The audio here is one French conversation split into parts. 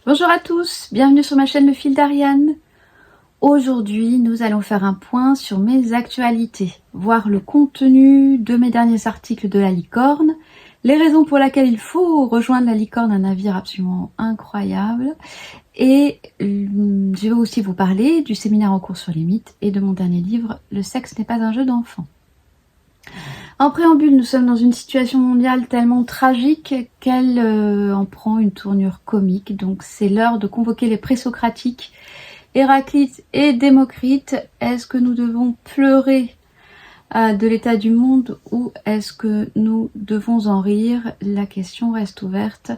Bonjour à tous, bienvenue sur ma chaîne Le Fil d'Ariane. Aujourd'hui, nous allons faire un point sur mes actualités, voir le contenu de mes derniers articles de la licorne, les raisons pour lesquelles il faut rejoindre la licorne, un navire absolument incroyable, et je vais aussi vous parler du séminaire en cours sur les mythes et de mon dernier livre, Le sexe n'est pas un jeu d'enfant. En préambule, nous sommes dans une situation mondiale tellement tragique qu'elle en prend une tournure comique. Donc c'est l'heure de convoquer les présocratiques, Héraclite et Démocrite. Est-ce que nous devons pleurer de l'état du monde ou est-ce que nous devons en rire? La question reste ouverte.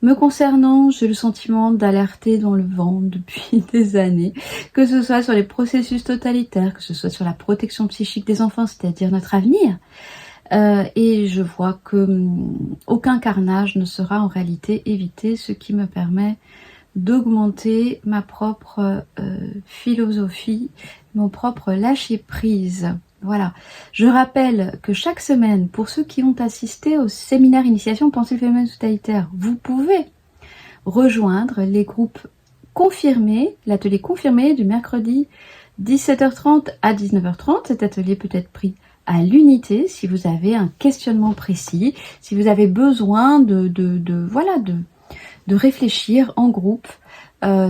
Me concernant, j'ai le sentiment d'alerter dans le vent depuis des années, que ce soit sur les processus totalitaires, que ce soit sur la protection psychique des enfants, c'est-à-dire notre avenir. Et je vois que aucun carnage ne sera en réalité évité, ce qui me permet d'augmenter ma propre philosophie, mon propre lâcher-prise. Voilà. Je rappelle que chaque semaine, pour ceux qui ont assisté au séminaire Initiation Pensée le phénomène totalitaire, vous pouvez rejoindre les groupes confirmés, l'atelier confirmé du mercredi 17h30 à 19h30. Cet atelier peut être pris à l'unité si vous avez un questionnement précis, si vous avez besoin de réfléchir en groupe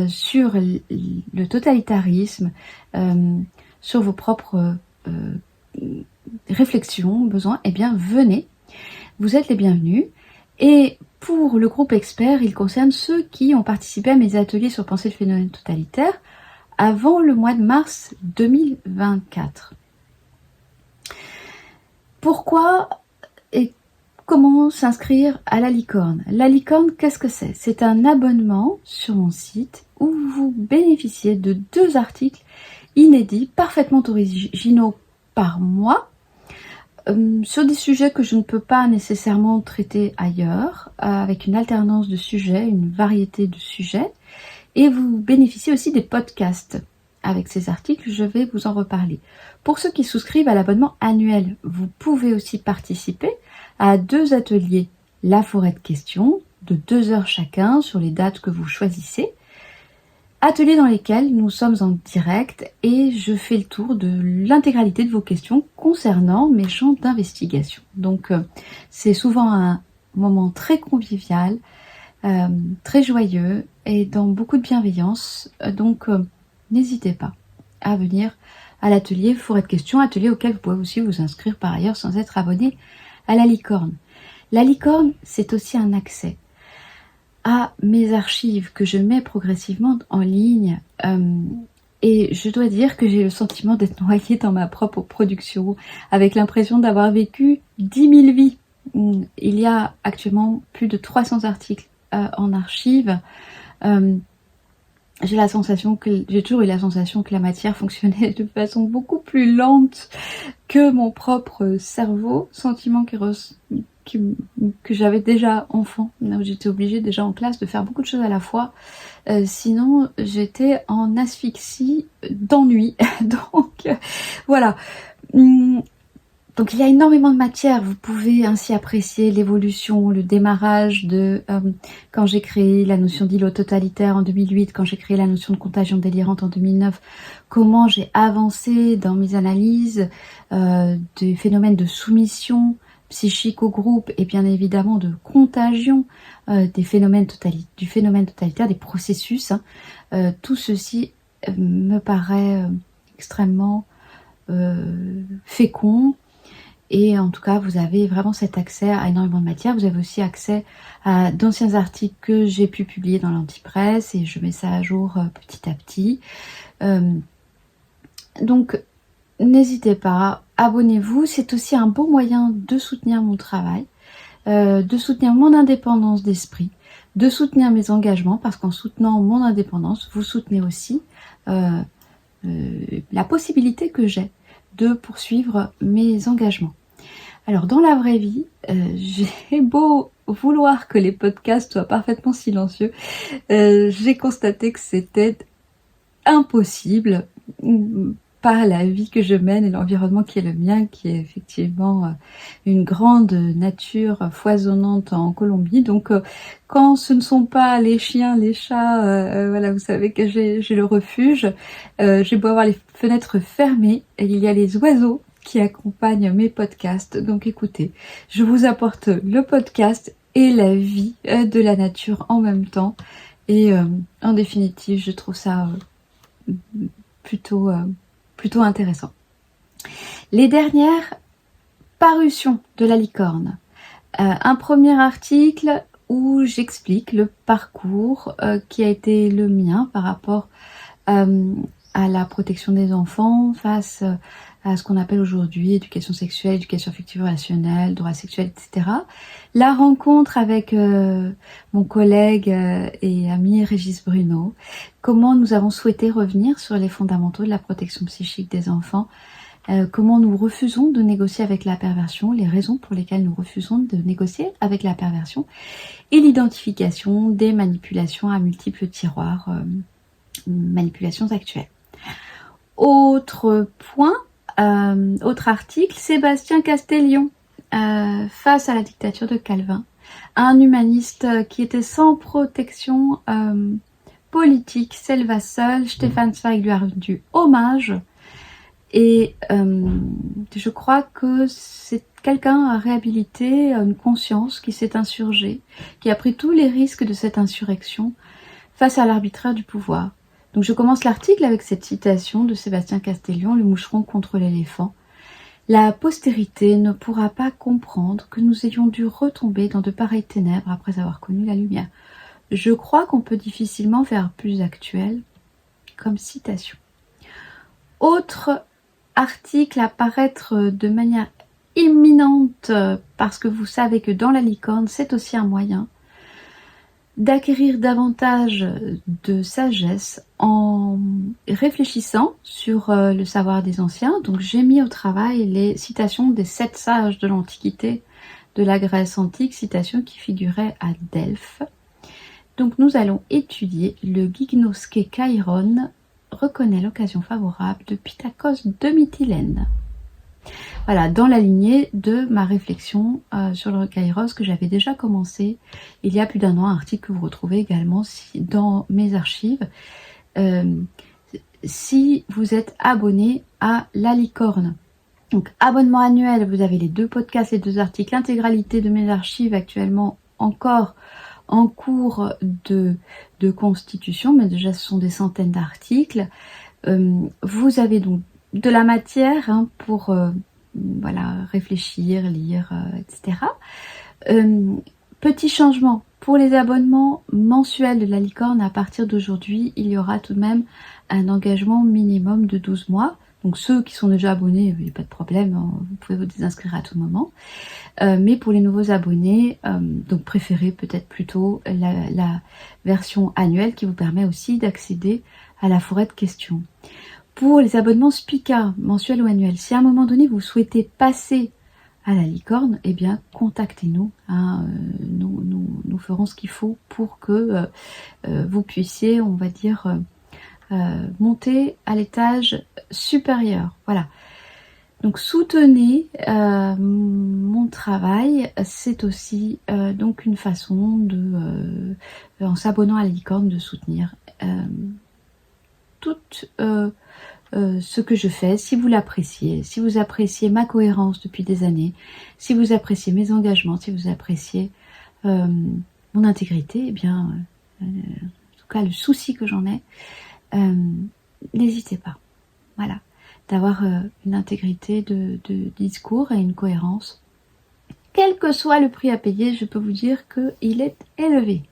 sur le totalitarisme, sur vos propres réflexions, besoins, eh bien venez, vous êtes les bienvenus. Et pour le groupe expert, il concerne ceux qui ont participé à mes ateliers sur penser le phénomène totalitaire avant le mois de mars 2024. Pourquoi et comment s'inscrire à la licorne? La licorne, qu'est-ce que c'est? C'est un abonnement sur mon site où vous bénéficiez de 2 articles inédits, parfaitement originaux par mois, sur des sujets que je ne peux pas nécessairement traiter ailleurs, avec une alternance de sujets, une variété de sujets, et vous bénéficiez aussi des podcasts. Avec ces articles, je vais vous en reparler. Pour ceux qui souscrivent à l'abonnement annuel, vous pouvez aussi participer à 2 ateliers La forêt de questions, de 2 heures chacun sur les dates que vous choisissez. Ateliers dans lesquels nous sommes en direct et je fais le tour de l'intégralité de vos questions concernant mes champs d'investigation. Donc c'est souvent un moment très convivial, très joyeux et dans beaucoup de bienveillance. Donc n'hésitez pas à venir à l'atelier Forêt de questions, atelier auquel vous pouvez aussi vous inscrire par ailleurs sans être abonné à la licorne. La licorne, c'est aussi un accès à mes archives que je mets progressivement en ligne. Et je dois dire que j'ai le sentiment d'être noyée dans ma propre production, avec l'impression d'avoir vécu 10 000 vies. Il y a actuellement plus de 300 articles en archives. J'ai toujours eu la sensation que la matière fonctionnait de façon beaucoup plus lente que mon propre cerveau, sentiment que j'avais déjà enfant. J'étais obligée déjà en classe de faire beaucoup de choses à la fois, sinon j'étais en asphyxie d'ennui. Donc voilà. Donc il y a énormément de matière, vous pouvez ainsi apprécier l'évolution, le démarrage de quand j'ai créé la notion d'îlot totalitaire en 2008, quand j'ai créé la notion de contagion délirante en 2009, comment j'ai avancé dans mes analyses des phénomènes de soumission psychique au groupe et bien évidemment de contagion du phénomène totalitaire, des processus. Tout ceci me paraît extrêmement fécond. Et en tout cas, vous avez vraiment cet accès à énormément de matière. Vous avez aussi accès à d'anciens articles que j'ai pu publier dans l'Antipresse et je mets ça à jour petit à petit. Donc, n'hésitez pas, abonnez-vous. C'est aussi un bon moyen de soutenir mon travail, de soutenir mon indépendance d'esprit, de soutenir mes engagements, parce qu'en soutenant mon indépendance, vous soutenez aussi la possibilité que j'ai de poursuivre mes engagements. Alors dans la vraie vie, j'ai beau vouloir que les podcasts soient parfaitement silencieux, j'ai constaté que c'était impossible par la vie que je mène et l'environnement qui est le mien, qui est effectivement une grande nature foisonnante en Colombie. Donc quand ce ne sont pas les chiens, les chats, voilà, vous savez que j'ai le refuge. J'ai beau avoir les fenêtres fermées, et il y a les oiseaux qui accompagnent mes podcasts. Donc écoutez, je vous apporte le podcast et la vie de la nature en même temps. Et en définitive, je trouve ça plutôt intéressant. Les dernières parutions de la licorne. Un premier article où j'explique le parcours qui a été le mien par rapport à la protection des enfants face à ce qu'on appelle aujourd'hui éducation sexuelle, éducation affective relationnelle, droits sexuels, etc. La rencontre avec mon collègue et ami Régis Bruno, comment nous avons souhaité revenir sur les fondamentaux de la protection psychique des enfants, comment nous refusons de négocier avec la perversion, les raisons pour lesquelles nous refusons de négocier avec la perversion, et l'identification des manipulations à multiples tiroirs, manipulations actuelles. Autre point, autre article, Sébastien Castellion, face à la dictature de Calvin, un humaniste qui était sans protection politique, seul va seul. Stéphane Zweig lui a rendu hommage et je crois que c'est quelqu'un à réhabiliter, une conscience qui s'est insurgée, qui a pris tous les risques de cette insurrection face à l'arbitraire du pouvoir. Donc je commence l'article avec cette citation de Sébastien Castellion, le moucheron contre l'éléphant. La postérité ne pourra pas comprendre que nous ayons dû retomber dans de pareilles ténèbres après avoir connu la lumière. Je crois qu'on peut difficilement faire plus actuel comme citation. Autre article à paraître de manière imminente, parce que vous savez que dans la licorne, c'est aussi un moyen d'acquérir davantage de sagesse en réfléchissant sur le savoir des anciens. Donc j'ai mis au travail les citations des 7 sages de l'Antiquité de la Grèce antique, citations qui figuraient à Delphes. Donc nous allons étudier le Gignoske Kairon reconnaît l'occasion favorable de Pythagore de Mytilène. Voilà, dans la lignée de ma réflexion sur le Kairos que j'avais déjà commencé il y a plus d'1 an, un article que vous retrouvez également dans mes archives. Si vous êtes abonné à La Licorne. Donc abonnement annuel, vous avez les 2 podcasts, les 2 articles, l'intégralité de mes archives actuellement encore en cours de constitution, mais déjà ce sont des centaines d'articles. Vous avez donc de la matière pour voilà, réfléchir, lire, etc. Petit changement, pour les abonnements mensuels de la licorne, à partir d'aujourd'hui, il y aura tout de même un engagement minimum de 12 mois. Donc ceux qui sont déjà abonnés, il n'y a pas de problème, vous pouvez vous désinscrire à tout moment. Mais pour les nouveaux abonnés, donc préférez peut-être plutôt la version annuelle qui vous permet aussi d'accéder à la forêt de questions. Pour les abonnements Spica, mensuels ou annuels, si à un moment donné vous souhaitez passer à la licorne, eh bien contactez-nous. Nous ferons ce qu'il faut pour que vous puissiez, on va dire, monter à l'étage supérieur. Voilà. Donc soutenez mon travail, c'est aussi donc une façon de, en s'abonnant à la licorne, de soutenir tout ce que je fais. Si vous l'appréciez, si vous appréciez ma cohérence depuis des années, si vous appréciez mes engagements, si vous appréciez mon intégrité, eh bien, en tout cas le souci que j'en ai, n'hésitez pas. Voilà. D'avoir une intégrité de discours et une cohérence. Quel que soit le prix à payer, je peux vous dire qu'il est élevé.